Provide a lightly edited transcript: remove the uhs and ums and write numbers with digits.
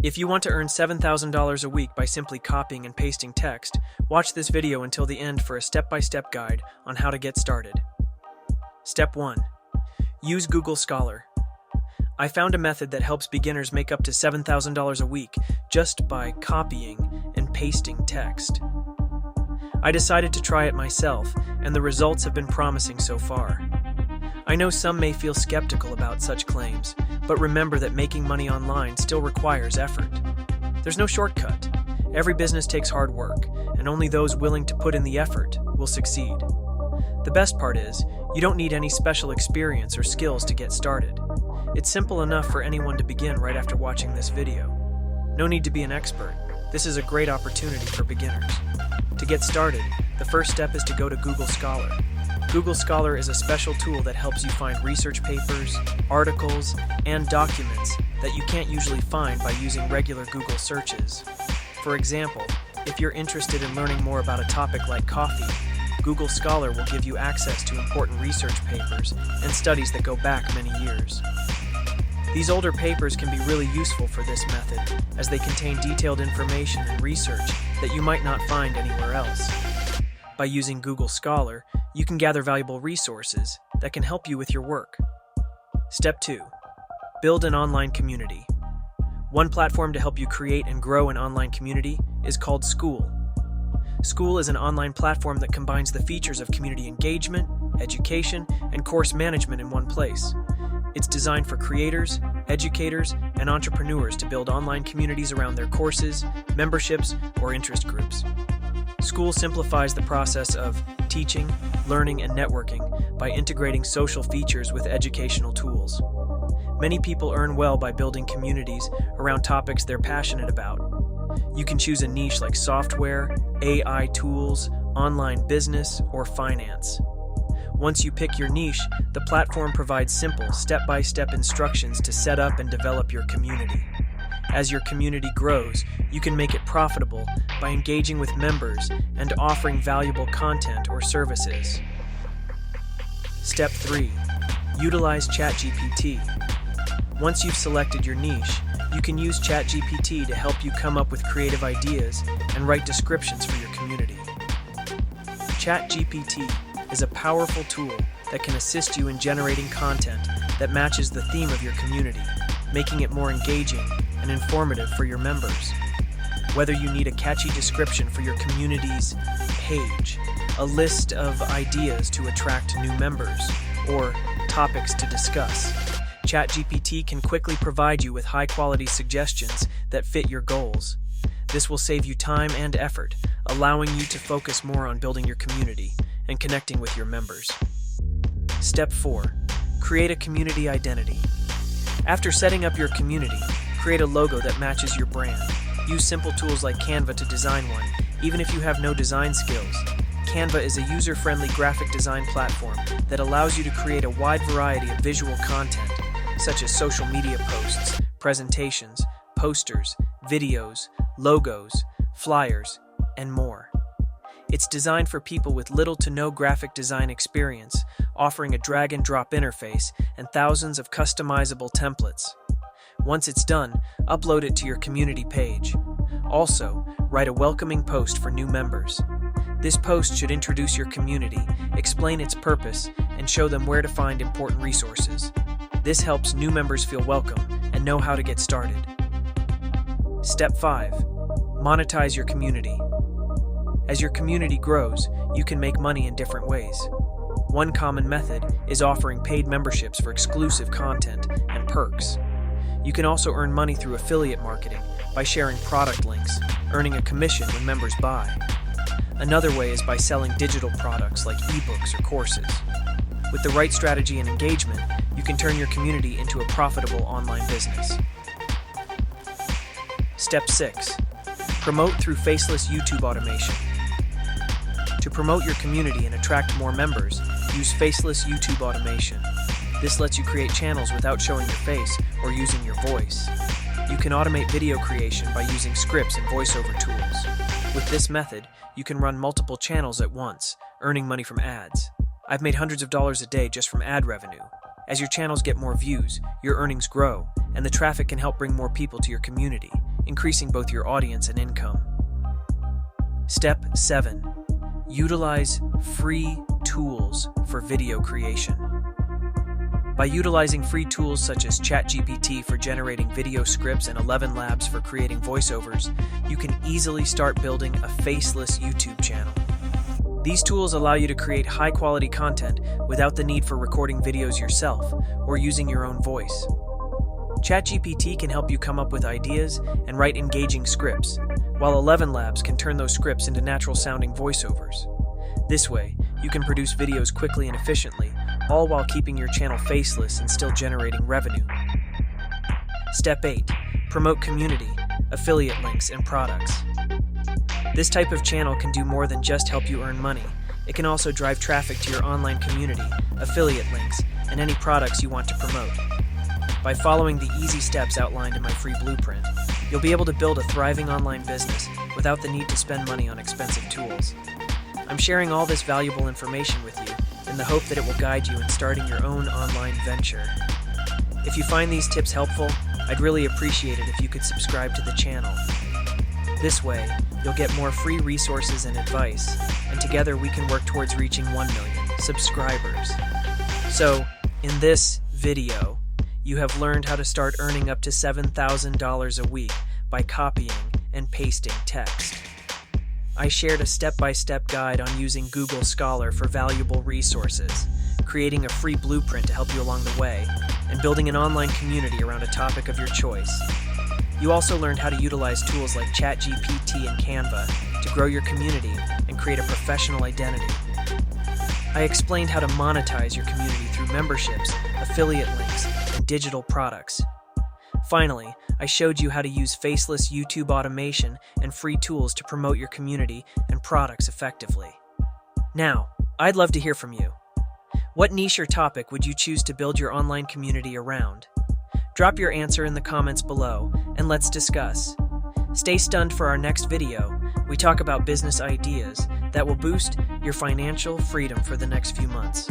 If you want to earn $7,000 a week by simply copying and pasting text, watch this video until the end for a step-by-step guide on how to get started. Step 1. Use Google Scholar. I found a method that helps beginners make up to $7,000 a week just by copying and pasting text. I decided to try it myself, and the results have been promising so far. I know some may feel skeptical about such claims, but remember that making money online still requires effort. There's no shortcut. Every business takes hard work, and only those willing to put in the effort will succeed. The best part is, you don't need any special experience or skills to get started. It's simple enough for anyone to begin right after watching this video. No need to be an expert. This is a great opportunity for beginners. To get started, the first step is to go to Google Scholar. Google Scholar is a special tool that helps you find research papers, articles, and documents that you can't usually find by using regular Google searches. For example, if you're interested in learning more about a topic like coffee, Google Scholar will give you access to important research papers and studies that go back many years. These older papers can be really useful for this method, as they contain detailed information and research that you might not find anywhere else. By using Google Scholar, you can gather valuable resources that can help you with your work. Step 2. Build an online community. One platform to help you create and grow an online community is called School. School is an online platform that combines the features of community engagement, education, and course management in one place. It's designed for creators, educators, and entrepreneurs to build online communities around their courses, memberships, or interest groups. School simplifies the process of teaching, learning, and networking by integrating social features with educational tools. Many people earn well by building communities around topics they're passionate about. You can choose a niche like software, AI tools, online business, or finance. Once you pick your niche, the platform provides simple, step-by-step instructions to set up and develop your community. As your community grows, you can make it profitable by engaging with members and offering valuable content or services. Step 3. Utilize ChatGPT. Once you've selected your niche, you can use ChatGPT to help you come up with creative ideas and write descriptions for your community. ChatGPT is a powerful tool that can assist you in generating content that matches the theme of your community, making it more engaging and informative for your members. Whether you need a catchy description for your community's page, a list of ideas to attract new members, or topics to discuss, ChatGPT can quickly provide you with high-quality suggestions that fit your goals. This will save you time and effort, allowing you to focus more on building your community and connecting with your members. Step 4. Create a community identity. After setting up your community, create a logo that matches your brand. Use simple tools like Canva to design one, even if you have no design skills. Canva is a user-friendly graphic design platform that allows you to create a wide variety of visual content, such as social media posts, presentations, posters, videos, logos, flyers, and more. It's designed for people with little to no graphic design experience, offering a drag-and-drop interface and thousands of customizable templates. Once it's done, upload it to your community page. Also, write a welcoming post for new members. This post should introduce your community, explain its purpose, and show them where to find important resources. This helps new members feel welcome and know how to get started. Step 5. Monetize your community. As your community grows, you can make money in different ways. One common method is offering paid memberships for exclusive content and perks. You can also earn money through affiliate marketing by sharing product links, earning a commission when members buy. Another way is by selling digital products like ebooks or courses. With the right strategy and engagement, you can turn your community into a profitable online business. Step 6. Promote through faceless YouTube automation. To promote your community and attract more members, use faceless YouTube automation. This lets you create channels without showing your face or using your voice. You can automate video creation by using scripts and voiceover tools. With this method, you can run multiple channels at once, earning money from ads. I've made hundreds of dollars a day just from ad revenue. As your channels get more views, your earnings grow, and the traffic can help bring more people to your community, increasing both your audience and income. Step 7. Utilize free tools for video creation. By utilizing free tools such as ChatGPT for generating video scripts and 11 Labs for creating voiceovers, you can easily start building a faceless YouTube channel. These tools allow you to create high-quality content without the need for recording videos yourself or using your own voice. ChatGPT can help you come up with ideas and write engaging scripts, while 11 Labs can turn those scripts into natural-sounding voiceovers. This way, you can produce videos quickly and efficiently, all while keeping your channel faceless and still generating revenue. Step 8. Promote community, affiliate links, and products. This type of channel can do more than just help you earn money. It can also drive traffic to your online community, affiliate links, and any products you want to promote. By following the easy steps outlined in my free blueprint, you'll be able to build a thriving online business without the need to spend money on expensive tools. I'm sharing all this valuable information with you in the hope that it will guide you in starting your own online venture. If you find these tips helpful, I'd really appreciate it if you could subscribe to the channel. This way, you'll get more free resources and advice, and together we can work towards reaching 1 million subscribers. So, in this video, you have learned how to start earning up to $7,000 a week by copying and pasting text. I shared a step-by-step guide on using Google Scholar for valuable resources, creating a free blueprint to help you along the way, and building an online community around a topic of your choice. You also learned how to utilize tools like ChatGPT and Canva to grow your community and create a professional identity. I explained how to monetize your community through memberships, affiliate links, and digital products. Finally, I showed you how to use faceless YouTube automation and free tools to promote your community and products effectively. Now, I'd love to hear from you. What niche or topic would you choose to build your online community around? Drop your answer in the comments below, and let's discuss. Stay stunned for our next video. We talk about business ideas that will boost your financial freedom for the next few months.